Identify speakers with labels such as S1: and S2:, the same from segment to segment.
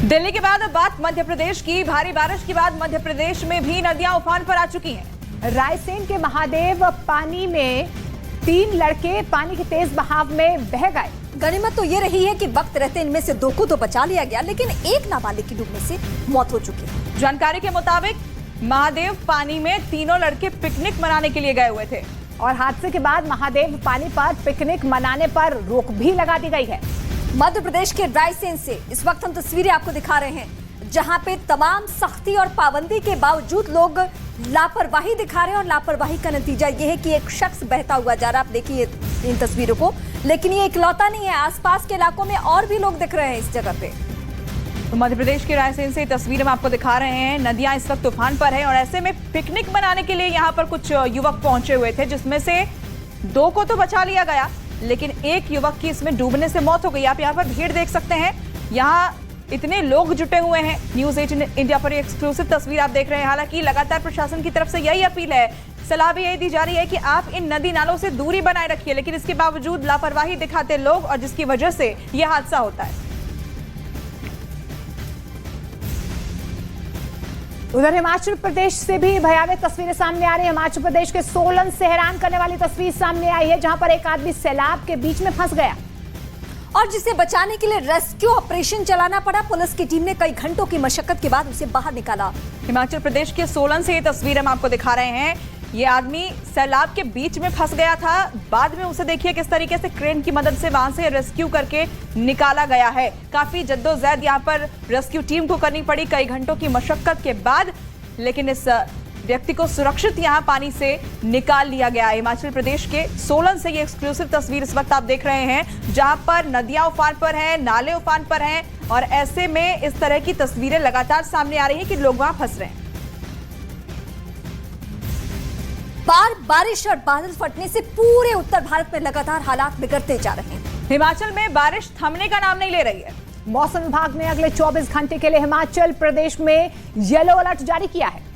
S1: दिल्ली के बाद अब बात मध्य प्रदेश की। भारी बारिश के बाद मध्य प्रदेश में भी नदियां उफान पर आ चुकी हैं।
S2: रायसेन के महादेव पानी में 3 लड़के पानी के तेज बहाव में बह गए।
S3: गनीमत तो ये रही है कि वक्त रहते इनमें से 2 को तो बचा लिया गया, लेकिन एक नाबालिग की डूबने से मौत हो चुकी है।
S1: जानकारी के मुताबिक महादेव पानी में तीनों लड़के पिकनिक मनाने के लिए गए हुए थे
S2: और हादसे के बाद महादेव पानी पर पिकनिक मनाने पर रोक भी लगा दी गई है।
S3: मध्य प्रदेश के रायसेन से इस वक्त हम तस्वीरें आपको दिखा रहे हैं, जहां पे तमाम सख्ती और पाबंदी के बावजूद लोग लापरवाही दिखा रहे हैं और लापरवाही का नतीजा ये है कि एक शख्स बहता हुआ जा रहा है। आप देखिए इन तस्वीरों को, लेकिन ये इकलौता नहीं है, आसपास के इलाकों में और भी लोग दिख रहे हैं इस जगह पे।
S1: तो मध्य प्रदेश के रायसेन से तस्वीरें हम आपको दिखा रहे हैं। नदियां इस वक्त तूफान पर है और ऐसे में पिकनिक मनाने के लिए यहाँ पर कुछ युवक पहुंचे हुए थे, जिसमें से 2 को तो बचा लिया गया, लेकिन एक युवक की इसमें डूबने से मौत हो गई। आप यहाँ पर भीड़ देख सकते हैं, यहाँ इतने लोग जुटे हुए हैं। न्यूज़ 18 इंडिया पर एक्सक्लूसिव तस्वीर आप देख रहे हैं। हालांकि लगातार प्रशासन की तरफ से यही अपील है, सलाह भी यही दी जा रही है कि आप इन नदी नालों से दूरी बनाए रखिए, लेकिन इसके बावजूद लापरवाही दिखाते लोग और जिसकी वजह से यह हादसा होता है।
S2: उधर हिमाचल प्रदेश से भी भयावह तस्वीरें सामने आ रही है। हिमाचल प्रदेश के सोलन से हैरान करने वाली तस्वीर सामने आई है, जहां पर एक आदमी सैलाब के बीच में फंस गया
S3: और जिसे बचाने के लिए रेस्क्यू ऑपरेशन चलाना पड़ा। पुलिस की टीम ने कई घंटों की मशक्कत के बाद उसे बाहर निकाला।
S1: हिमाचल प्रदेश के सोलन से ये तस्वीर हम आपको दिखा रहे हैं। ये आदमी सैलाब के बीच में फंस गया था, बाद में उसे देखिए किस तरीके से क्रेन की मदद से वहां से रेस्क्यू करके निकाला गया है। काफी जद्दोजहद यहाँ पर रेस्क्यू टीम को करनी पड़ी कई घंटों की मशक्कत के बाद, लेकिन इस व्यक्ति को सुरक्षित यहाँ पानी से निकाल लिया गया। हिमाचल प्रदेश के सोलन से ये एक्सक्लूसिव तस्वीर इस वक्त आप देख रहे हैं, जहां पर नदियां उफान पर हैं, नाले उफान पर हैं और ऐसे में इस तरह की तस्वीरें लगातार सामने आ रही हैं कि लोग वहां फंस रहे हैं।
S3: बारिश और बादल फटने से पूरे उत्तर भारत में लगातार हालात बिगड़ते जा रहे हैं।
S1: हिमाचल में बारिश थमने का नाम नहीं ले रही है।
S2: मौसम विभाग ने अगले 24 घंटे के लिए हिमाचल प्रदेश में येलो अलर्ट जारी किया है।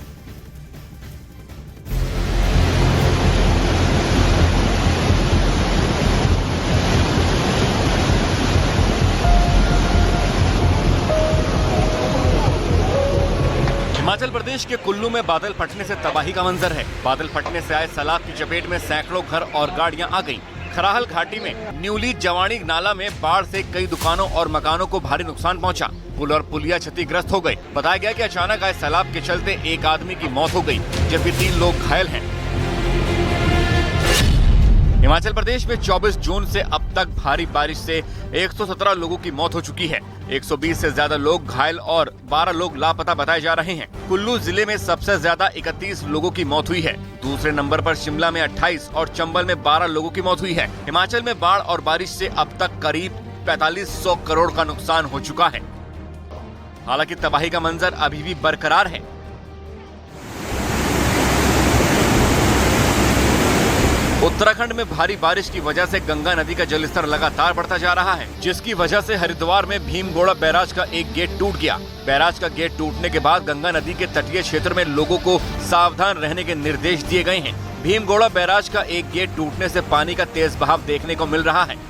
S4: हिमाचल प्रदेश के कुल्लू में बादल फटने से तबाही का मंजर है। बादल फटने से आए सैलाब की चपेट में सैकड़ों घर और गाड़ियां आ गईं। खराहल घाटी में न्यूली जवाणी नाला में बाढ़ से कई दुकानों और मकानों को भारी नुकसान पहुंचा। पुल और पुलिया क्षतिग्रस्त हो गए। बताया गया कि अचानक आए सैलाब के चलते एक आदमी की मौत हो गई, जबकि 3 लोग घायल हैं। हिमाचल प्रदेश में 24 जून से अब तक भारी बारिश से 117 लोगों की मौत हो चुकी है। 120 से ज्यादा लोग घायल और 12 लोग लापता बताए जा रहे हैं। कुल्लू जिले में सबसे ज्यादा 31 लोगों की मौत हुई है। दूसरे नंबर पर शिमला में 28 और चंबल में 12 लोगों की मौत हुई है। हिमाचल में बाढ़ और बारिश से अब तक करीब 4500 करोड़ का नुकसान हो चुका है। हालांकि तबाही का मंजर अभी भी बरकरार है। उत्तराखंड में भारी बारिश की वजह से गंगा नदी का जलस्तर लगातार बढ़ता जा रहा है, जिसकी वजह से हरिद्वार में भीमगोड़ा बैराज का एक गेट टूट गया। बैराज का गेट टूटने के बाद गंगा नदी के तटीय क्षेत्र में लोगों को सावधान रहने के निर्देश दिए गए हैं। भीमगोड़ा बैराज का एक गेट टूटने से पानी का तेज बहाव देखने को मिल रहा है।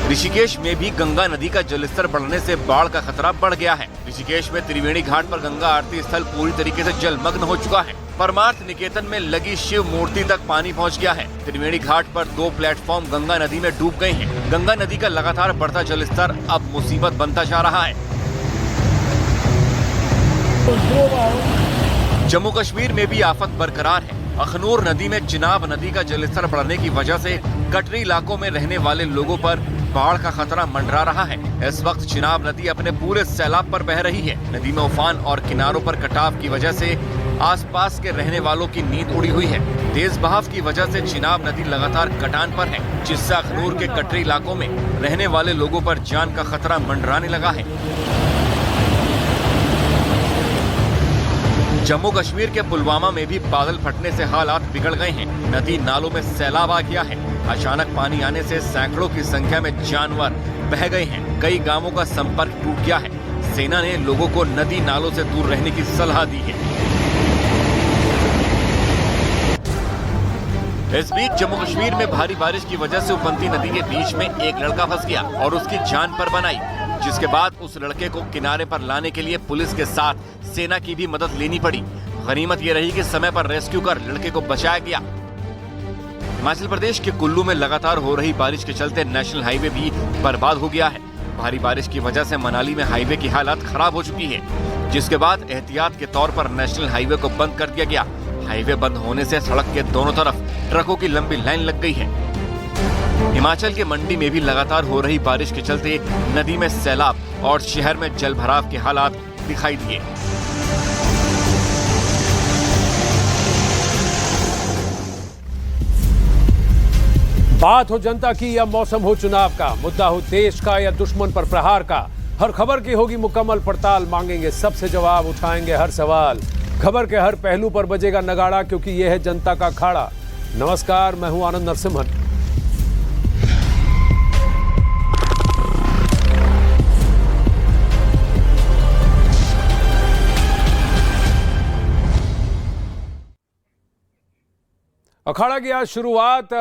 S4: ऋषिकेश में भी गंगा नदी का जलस्तर बढ़ने से बाढ़ का खतरा बढ़ गया है। ऋषिकेश में त्रिवेणी घाट पर गंगा आरती स्थल पूरी तरीके से जलमग्न हो चुका है। परमार्थ निकेतन में लगी शिव मूर्ति तक पानी पहुंच गया है। त्रिवेणी घाट पर 2 प्लेटफॉर्म गंगा नदी में डूब गए हैं। गंगा नदी का लगातार बढ़ता जलस्तर अब मुसीबत बनता जा रहा है। जम्मू कश्मीर में भी आफत बरकरार है। अखनूर नदी में चिनाब नदी का जलस्तर बढ़ने की वजह से कटरी इलाकों में रहने वाले लोगों पर बाढ़ का खतरा मंडरा रहा है। इस वक्त चिनाब नदी अपने पूरे सैलाब पर बह रही है। नदी में उफान और किनारों पर कटाव की वजह से आसपास के रहने वालों की नींद उड़ी हुई है। तेज बहाव की वजह से चिनाब नदी लगातार कटान पर है, जिससे अखनूर के कटरी इलाकों में रहने वाले लोगों पर जान का खतरा मंडराने लगा है। जम्मू कश्मीर के पुलवामा में भी बादल फटने से हालात बिगड़ गए हैं। नदी नालों में सैलाब आ गया है। अचानक पानी आने से सैकड़ों की संख्या में जानवर बह गए हैं। कई गांवों का संपर्क टूट गया है। सेना ने लोगों को नदी नालों से दूर रहने की सलाह दी है। इस बीच जम्मू कश्मीर में भारी बारिश की वजह से उफनती नदी के बीच में एक लड़का फंस गया और उसकी जान पर बनाई, जिसके बाद उस लड़के को किनारे पर लाने के लिए पुलिस के साथ सेना की भी मदद लेनी पड़ी। गनीमत ये रही कि समय पर रेस्क्यू कर लड़के को बचाया गया। हिमाचल प्रदेश के कुल्लू में लगातार हो रही बारिश के चलते नेशनल हाईवे भी बर्बाद हो गया है। भारी बारिश की वजह से मनाली में हाईवे की हालत खराब हो चुकी है, जिसके बाद एहतियात के तौर पर नेशनल हाईवे को बंद कर दिया गया। हाईवे बंद होने से सड़क के दोनों तरफ ट्रकों की लंबी लाइन लग गई है। हिमाचल के मंडी में भी लगातार हो रही बारिश के चलते नदी में सैलाब और शहर में जलभराव के हालात दिखाई दिए।
S5: बात हो जनता की या मौसम हो चुनाव का, मुद्दा हो देश का या दुश्मन पर प्रहार का, हर खबर की होगी मुकम्मल पड़ताल। मांगेंगे सबसे जवाब, उठाएंगे हर सवाल। खबर के हर पहलू पर बजेगा नगाड़ा, क्योंकि यह है जनता का अखाड़ा। नमस्कार, मैं हूं आनंद नरसिम्हन। अखाड़ा की आज शुरुआत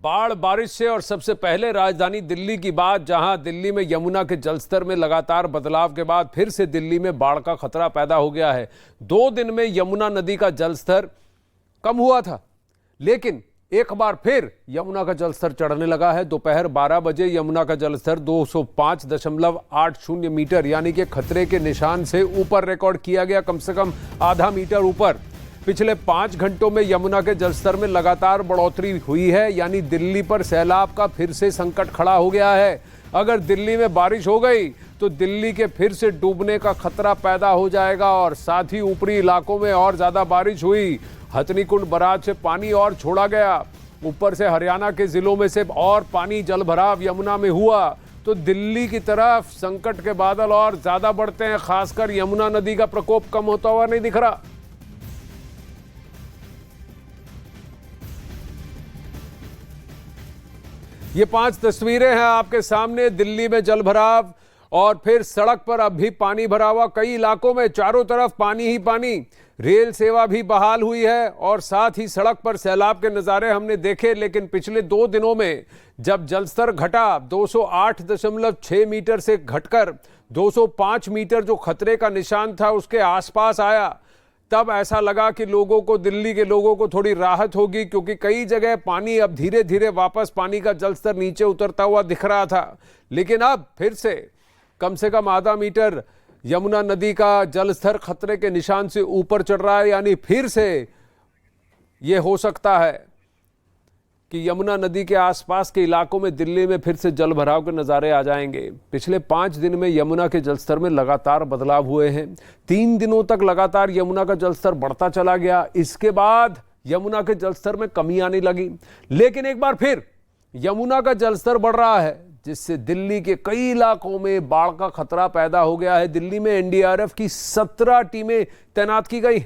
S5: बाढ़ बारिश से, और सबसे पहले राजधानी दिल्ली की बात, जहां दिल्ली में यमुना के जलस्तर में लगातार बदलाव के बाद फिर से दिल्ली में बाढ़ का खतरा पैदा हो गया है। 2 दिन में यमुना नदी का जलस्तर कम हुआ था, लेकिन एक बार फिर यमुना का जलस्तर चढ़ने लगा है। दोपहर 12 बजे यमुना का जलस्तर 205.80 मीटर यानी कि खतरे के निशान से ऊपर रिकॉर्ड किया गया, कम से कम आधा मीटर ऊपर। पिछले 5 घंटों में यमुना के जलस्तर में लगातार बढ़ोतरी हुई है, यानी दिल्ली पर सैलाब का फिर से संकट खड़ा हो गया है। अगर दिल्ली में बारिश हो गई तो दिल्ली के फिर से डूबने का खतरा पैदा हो जाएगा, और साथ ही ऊपरी इलाकों में और ज्यादा बारिश हुई। हथनीकुंड बराज से पानी और छोड़ा गया, ऊपर से हरियाणा के जिलों में से और पानी जलभराव यमुना में हुआ, तो दिल्ली की तरफ संकट के बादल और ज्यादा बढ़ते हैं। खासकर यमुना नदी का प्रकोप कम होता हुआ नहीं दिख रहा। ये 5 तस्वीरें हैं आपके सामने। दिल्ली में जलभराव और फिर सड़क पर अब भी पानी भरा हुआ, कई इलाकों में चारों तरफ पानी ही पानी। रेल सेवा भी बहाल हुई है और साथ ही सड़क पर सैलाब के नज़ारे हमने देखे। लेकिन पिछले 2 दिनों में जब जलस्तर घटा 208.6 मीटर से घटकर 205 मीटर जो खतरे का निशान था उसके आसपास आया, तब ऐसा लगा कि लोगों को, दिल्ली के लोगों को थोड़ी राहत होगी, क्योंकि कई जगह पानी अब धीरे धीरे वापस पानी का जलस्तर नीचे उतरता हुआ दिख रहा था। लेकिन अब फिर से कम आधा मीटर यमुना नदी का जलस्तर खतरे के निशान से ऊपर चढ़ रहा है, यानी फिर से ये हो सकता है कि यमुना नदी के आसपास के इलाकों में दिल्ली में फिर से जलभराव के नज़ारे आ जाएंगे। पिछले 5 दिन में यमुना के जलस्तर में लगातार बदलाव हुए हैं। 3 दिनों तक लगातार यमुना का जलस्तर बढ़ता चला गया। इसके बाद यमुना के जलस्तर में कमी आने लगी, लेकिन एक बार फिर यमुना का जलस्तर बढ़ रहा है, जिससे दिल्ली के कई इलाकों में बाढ़ का खतरा पैदा हो गया है। दिल्ली में एनडीआरएफ की 17 टीमें तैनात की गई।